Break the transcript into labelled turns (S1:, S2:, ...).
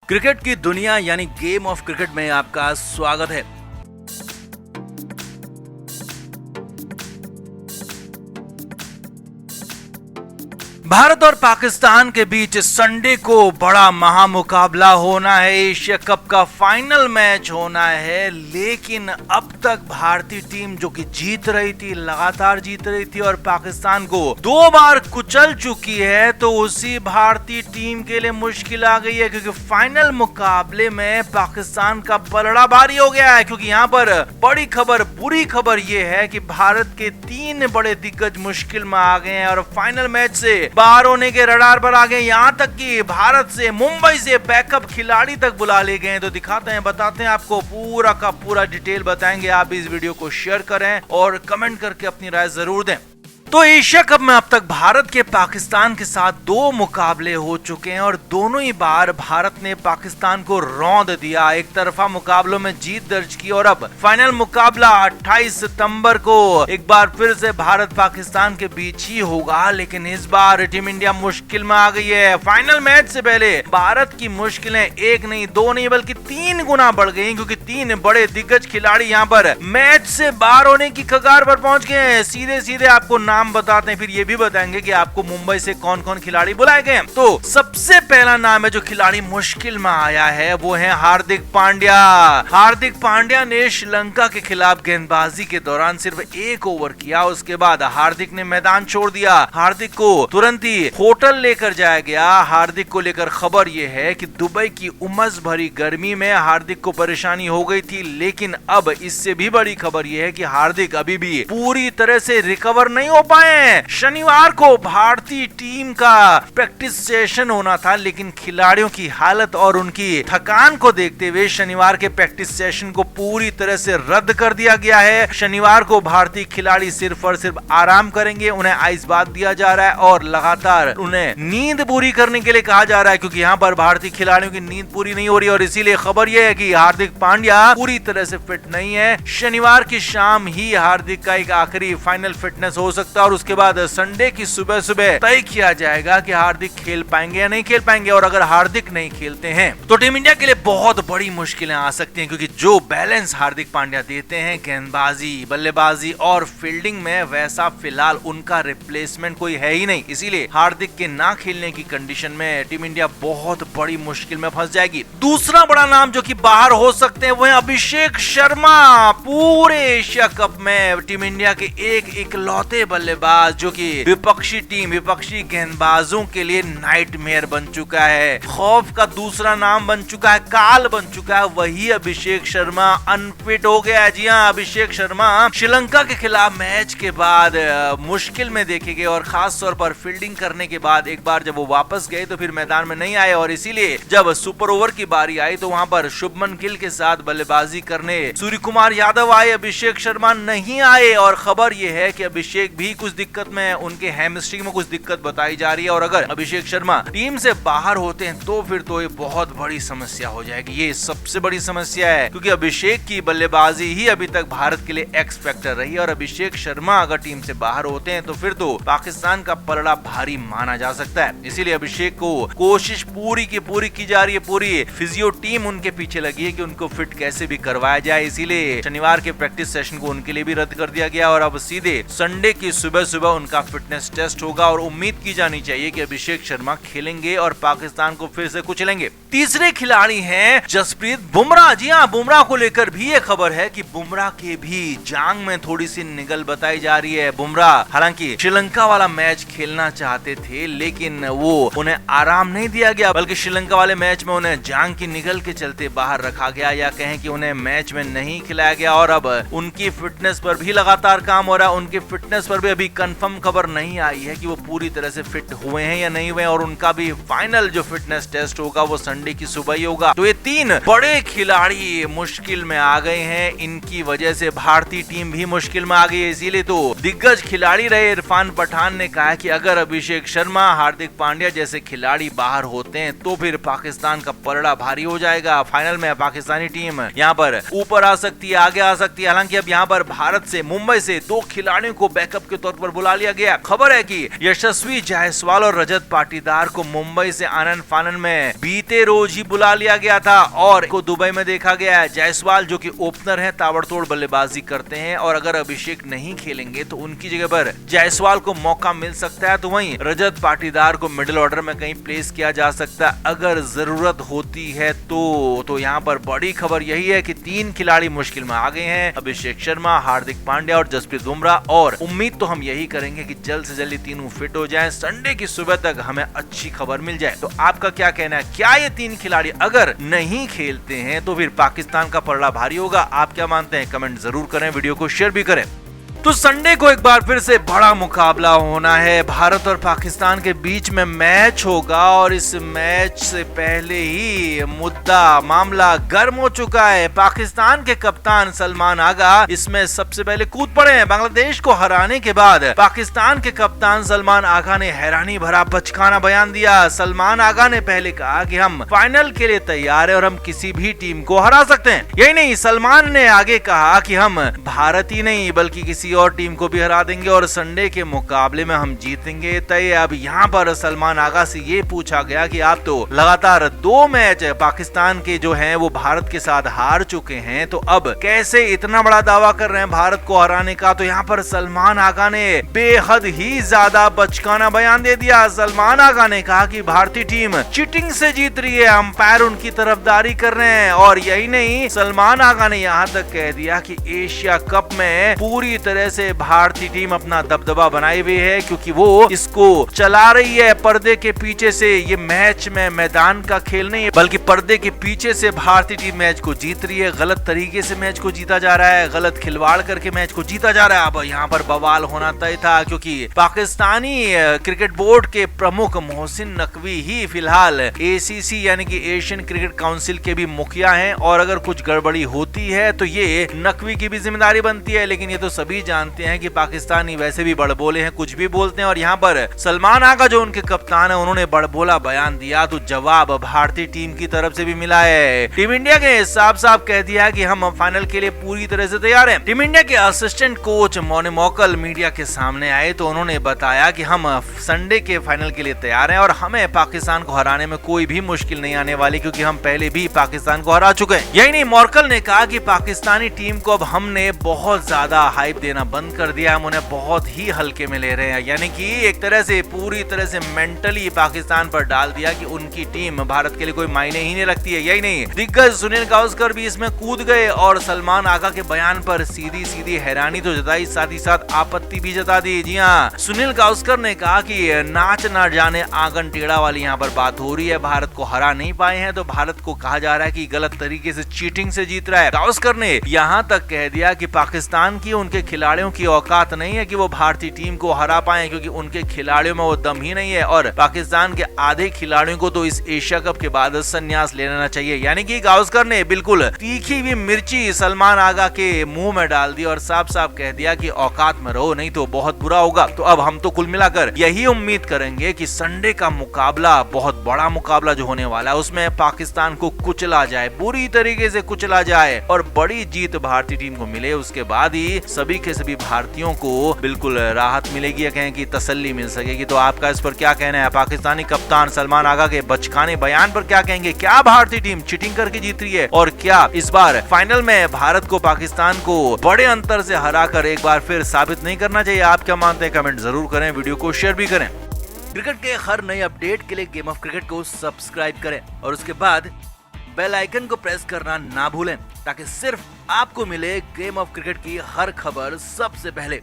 S1: Cricket की दुनिया यानी गेम ऑफ क्रिकेट में आपका स्वागत है। भारत और पाकिस्तान के बीच संडे को बड़ा महामुकाबला होना है। एशिया कप का फाइनल मैच होना है, लेकिन अब तक भारतीय टीम जो कि जीत रही थी, लगातार जीत रही थी और पाकिस्तान को 2 बार कुचल चुकी है, तो उसी भारतीय टीम के लिए मुश्किल आ गई है, क्योंकि फाइनल मुकाबले में पाकिस्तान का पलड़ा भारी हो गया है। क्योंकि यहाँ पर बड़ी खबर, बुरी खबर ये है कि भारत के 3 बड़े दिग्गज मुश्किल में आ गए हैं और फाइनल मैच से बाहर होने के रडार पर आ गए। यहां तक कि भारत से, मुंबई से बैकअप खिलाड़ी तक बुला ले गए हैं। तो दिखाते हैं, बताते हैं आपको, पूरा का पूरा डिटेल बताएंगे। आप इस वीडियो को शेयर करें और कमेंट करके अपनी राय जरूर दें। तो एशिया कप में अब तक भारत के पाकिस्तान के साथ 2 मुकाबले हो चुके हैं और दोनों ही बार भारत ने पाकिस्तान को रौंद दिया। एक तरफा मुकाबलों में जीत दर्ज की और अब फाइनल मुकाबला 28 सितंबर को एक बार फिर से भारत पाकिस्तान के बीच ही होगा। लेकिन इस बार टीम इंडिया मुश्किल में आ गई है। फाइनल मैच से पहले भारत की मुश्किलें 1 नहीं 2 नहीं बल्कि 3 गुना बढ़ गई, क्योंकि 3 बड़े दिग्गज खिलाड़ी यहाँ पर मैच से बाहर होने की कगार पर पहुंच गए हैं। सीधे सीधे आपको नाम बताते हैं, फिर ये भी बताएंगे कि आपको मुंबई से कौन कौन खिलाड़ी बुलाए गए। तो सबसे पहला नाम है जो खिलाड़ी मुश्किल में आया है, वो है हार्दिक पांड्या। हार्दिक पांड्या ने श्रीलंका के खिलाफ गेंदबाजी के दौरान सिर्फ 1 ओवर किया, उसके बाद हार्दिक ने मैदान छोड़ दिया। हार्दिक को तुरंत ही होटल लेकर जाया गया। हार्दिक को लेकर खबर यह है कि दुबई की उमस भरी गर्मी में हार्दिक को परेशानी हो गई थी, लेकिन अब इससे भी बड़ी खबर यह है कि हार्दिक अभी भी पूरी तरह से रिकवर नहीं हो पाए। शनिवार को भारतीय टीम का प्रैक्टिस सेशन होना था, लेकिन खिलाड़ियों की हालत और उनकी थकान को देखते हुए शनिवार के प्रैक्टिस सेशन को पूरी तरह से रद्द कर दिया गया है। शनिवार को भारतीय खिलाड़ी सिर्फ और सिर्फ आराम करेंगे, उन्हें आइस बाथ दिया जा रहा है और लगातार उन्हें नींद पूरी करने के लिए कहा जा रहा है, क्योंकि यहाँ पर भारतीय खिलाड़ियों की नींद पूरी नहीं हो रही और इसीलिए खबर यह है कि हार्दिक पांड्या पूरी तरह से फिट नहीं है। शनिवार की शाम ही हार्दिक का एक आखिरी फाइनल फिटनेस हो सकता है और उसके बाद संडे की सुबह सुबह तय किया जाएगा कि हार्दिक खेल पाएंगे या नहीं खेल पाएंगे। और अगर हार्दिक नहीं खेलते हैं तो टीम इंडिया के लिए बहुत बड़ी मुश्किलें आ सकती हैं, क्योंकि जो बैलेंस हार्दिक पांड्या देते हैं गेंदबाजी, बल्लेबाजी और फील्डिंग में, वैसा फिलहाल उनका रिप्लेसमेंट कोई है ही नहीं। इसीलिए हार्दिक के ना खेलने की कंडीशन में टीम इंडिया बहुत बड़ी मुश्किल में फंस जाएगी। दूसरा बड़ा नाम जो कि बाहर हो सकते हैं वो है अभिषेक शर्मा। पूरे एशिया कप में टीम इंडिया के एक इकलौते बल्लेबाज जो कि विपक्षी टीम, विपक्षी गेंदबाजों के लिए नाइटमेयर बन चुका है, खौफ का दूसरा नाम बन चुका है, काल बन चुका है, वही अभिषेक शर्मा अनफिट हो गया है। जी हाँ, अभिषेक शर्मा श्रीलंका के खिलाफ मैच के बाद मुश्किल में देखे गए और खास तौर पर फील्डिंग करने के बाद एक बार जब वो वापस गए तो फिर मैदान में नहीं आए और इसीलिए जब सुपर ओवर की बारी आई तो वहां पर शुभमन गिल के साथ बल्लेबाजी करने सूर्य कुमार यादव आए, अभिषेक शर्मा नहीं आए। और खबर यह है कि अभिषेक भी कुछ दिक्कत में, उनके हैमस्ट्रिंग में कुछ दिक्कत बताई जा रही है और अगर अभिषेक शर्मा टीम से बाहर होते हैं तो फिर तो ये बहुत बड़ी समस्या हो जाएगी। ये सबसे बड़ी समस्या है, क्योंकि अभिषेक की बल्लेबाजी ही अभी तक भारत के लिए एक्स फैक्टर रही है और अभिषेक शर्मा अगर टीम से बाहर होते हैं तो फिर तो पाकिस्तान का पलड़ा भारी माना जा सकता है। इसीलिए अभिषेक को कोशिश पूरी की पूरी की जा रही है, पूरी फिजियो टीम उनके पीछे लगी है कि उनको फिट कैसे भी करवाया जाए। इसीलिए शनिवार के प्रैक्टिस सेशन को उनके लिए भी रद्द कर दिया गया और अब सीधे संडे की सुबह सुबह उनका फिटनेस टेस्ट होगा और उम्मीद की जानी चाहिए कि अभिषेक शर्मा खेलेंगे और पाकिस्तान को फिर से कुचलेंगे। तीसरे खिलाड़ी हैं जसप्रीत बुमराह। जी हाँ, बुमराह को लेकर भी ये खबर है कि बुमराह के भी जांग में थोड़ी सी निगल बताई जा रही है। बुमराह हालांकि श्रीलंका वाला मैच खेलना चाहते थे, लेकिन वो उन्हें आराम नहीं दिया गया, बल्कि श्रीलंका वाले मैच में उन्हें जांग की निगल के चलते बाहर रखा गया, या कहें कि उन्हें मैच में नहीं खिलाया गया। और अब उनकी फिटनेस पर भी लगातार काम हो रहा है। उनकी फिटनेस पर भी अभी कंफर्म खबर नहीं आई है कि वो पूरी तरह से फिट हुए हैं या नहीं हुए और उनका भी फाइनल जो फिटनेस टेस्ट होगा वो संडे की सुबह ही होगा। तो ये 3 बड़े खिलाड़ी मुश्किल में आ गए हैं। इनकी वजह से भारतीय टीम भी मुश्किल में आ गई है। इसीलिए तो दिग्गज खिलाड़ी रहे इरफान पठान ने कहा कि अगर अभिषेक शर्मा, हार्दिक पांड्या जैसे खिलाड़ी बाहर होते हैं तो फिर पाकिस्तान का पलड़ा भारी हो जाएगा। फाइनल में पाकिस्तानी टीम यहाँ पर ऊपर आ सकती है, आगे आ सकती है। हालांकि अब यहाँ पर भारत से, मुंबई से 2 खिलाड़ियों को बैकअप के तौर पर बुला लिया गया। खबर है कि यशस्वी जायसवाल और रजत पाटीदार को मुंबई से आनन फानन में बीते रोज ही बुला लिया गया था और को दुबई में देखा गया है। जायसवाल जो कि ओपनर है, ताबड़तोड़ बल्लेबाजी करते हैं और अगर अभिषेक नहीं खेलेंगे तो उनकी जगह पर जायसवाल को मौका मिल सकता है। तो वहीं रजत पाटीदार को मिडिल ऑर्डर में कहीं प्लेस किया जा सकता है अगर जरूरत होती है तो यहाँ पर बड़ी खबर यही है कि 3 खिलाड़ी मुश्किल में आ गए हैं, अभिषेक शर्मा, हार्दिक पांड्या और जसप्रीत बुमराह। और उम्मीद तो हम यही करेंगे कि जल्द से जल्द तीनों फिट हो जाएं, संडे की सुबह तक हमें अच्छी खबर मिल जाए। तो आपका क्या कहना है, क्या ये 3 खिलाड़ी अगर नहीं खेलते हैं तो फिर पाकिस्तान का पलड़ा भारी होगा? आप क्या मानते हैं? कमेंट जरूर करें, वीडियो को शेयर भी करें। तो संडे को एक बार फिर से बड़ा मुकाबला होना है, भारत और पाकिस्तान के बीच में मैच होगा और इस मैच से पहले ही मामला गर्म हो चुका है। पाकिस्तान के कप्तान सलमान आगा इसमें सबसे पहले कूद पड़े हैं। बांग्लादेश को हराने के बाद पाकिस्तान के कप्तान सलमान आगा ने हैरानी भरा बचकाना बयान दिया। सलमान आगा ने पहले कहा कि हम फाइनल के लिए तैयार है और हम किसी भी टीम को हरा सकते हैं। यही नहीं, सलमान ने आगे कहा कि हम भारत ही नहीं बल्कि किसी और टीम को भी हरा देंगे और संडे के मुकाबले में हम जीतेंगे तय। अब यहाँ पर सलमान आगा से ये पूछा गया कि आप तो लगातार 2 मैच पाकिस्तान के जो हैं वो भारत के साथ हार चुके हैं, तो अब कैसे इतना बड़ा दावा कर रहे हैं भारत को हराने का? तो यहाँ पर सलमान आगा ने बेहद ही ज्यादा बचकाना बयान दे दिया। सलमान आगा ने कहा कि भारतीय टीम चीटिंग से जीत रही है, अंपायर उनकी तरफदारी कर रहे हैं। और यही नहीं, सलमान आगा ने यहाँ तक कह दिया कि एशिया कप में पूरी तरह से भारतीय टीम अपना दबदबा बनाए हुए है क्योंकि वो इसको चला रही है पर्दे के पीछे से। ये मैच में मैदान का खेल नहीं है बल्कि पर्दे के पीछे से भारतीय टीम मैच को जीत रही है। गलत तरीके से मैच को जीता जा रहा है, गलत खिलवाड़ करके मैच को जीता जा रहा है। अब यहाँ पर बवाल होना तय था क्योंकि पाकिस्तानी क्रिकेट बोर्ड के प्रमुख मोहसिन नकवी ही फिलहाल ACC यानी कि एशियन क्रिकेट काउंसिल के भी मुखिया हैं और अगर कुछ गड़बड़ी होती है तो ये नकवी की भी जिम्मेदारी बनती है। लेकिन ये तो सभी जानते हैं कि पाकिस्तानी वैसे भी बड़बोले हैं, कुछ भी बोलते हैं। और यहाँ पर सलमान आगा जो उनके कप्तान है उन्होंने बड़बोला बयान दिया तो जवाब भारतीय टीम की तरफ से भी मिला है। टीम इंडिया के साफ साफ कह दिया कि हम फाइनल के लिए पूरी तरह से तैयार हैं। टीम इंडिया के असिस्टेंट कोच मोने मोकल मीडिया के सामने आए तो उन्होंने बताया कि हम संडे के फाइनल के लिए तैयार हैं और हमें पाकिस्तान को हराने में कोई भी मुश्किल नहीं आने वाली क्योंकि हम पहले भी पाकिस्तान को हरा चुके हैं। यही नहीं, मोकल ने कहा कि पाकिस्तानी टीम को अब हमने बहुत ज्यादा हाइप देना बंद कर दिया, हम उन्हें बहुत ही हल्के में ले रहे हैं। यानी कि एक तरह से पूरी तरह से मेंटली पाकिस्तान पर डाल दिया कि उनकी टीम भारत के लिए कोई मायने ही नहीं रखती है। यही नहीं, दिग्गज सुनील गावस्कर भी इसमें कूद गए और सलमान आगा के बयान पर सीधी सीधी हैरानी तो जताई, साथ ही साथ आपत्ति भी जता दी। जी हाँ, सुनील गावस्कर ने कहा कि नाच ना जाने आंगन टेढ़ा वाली यहाँ पर बात हो रही है। भारत को हरा नहीं पाए हैं तो भारत को कहा जा रहा है कि गलत तरीके से चीटिंग से जीत रहा है। गावस्कर ने यहाँ तक कह दिया कि पाकिस्तान की उनके खिलाड़ियों की औकात नहीं है कि वो भारतीय टीम को हरा पाए क्योंकि उनके खिलाड़ियों में वो दम ही नहीं है और पाकिस्तान के आधे खिलाड़ियों को तो इस एशिया कप के बाद संन्यास ले लेना चाहिए। यानी कि गावस्कर ने बिल्कुल तीखी हुई मिर्ची सलमान आगा के मुंह में डाल दी और साफ साफ कह दिया कि औकात में रहो नहीं तो बहुत बुरा होगा। तो अब हम तो कुल मिलाकर यही उम्मीद करेंगे कि संडे का मुकाबला बहुत बड़ा मुकाबला जो होने वाला है उसमें पाकिस्तान को कुचला जाए, बुरी तरीके से कुचला जाए और बड़ी जीत भारतीय टीम को मिले। उसके बाद ही सभी के सभी भारतीयों को बिल्कुल राहत मिलेगी या कहें कि तसल्ली मिल सकेगी। तो आपका इस पर क्या कहना है? पाकिस्तानी कप्तान सलमान आगा के बचकाने बयान पर क्या कहेंगे? क्या भारतीय टीम चीटिंग करके जीत रही है और क्या इस बार फाइनल में भारत को पाकिस्तान को बड़े अंतर से हराकर एक बार फिर साबित नहीं करना चाहिए? आप क्या मानते हैं? कमेंट जरूर करें, वीडियो को शेयर भी करें। क्रिकेट के हर नए अपडेट के लिए गेम ऑफ क्रिकेट को सब्सक्राइब करें और उसके बाद बेल आइकन को प्रेस करना ना भूलें ताकि सिर्फ आपको मिले गेम ऑफ क्रिकेट की हर खबर सबसे पहले।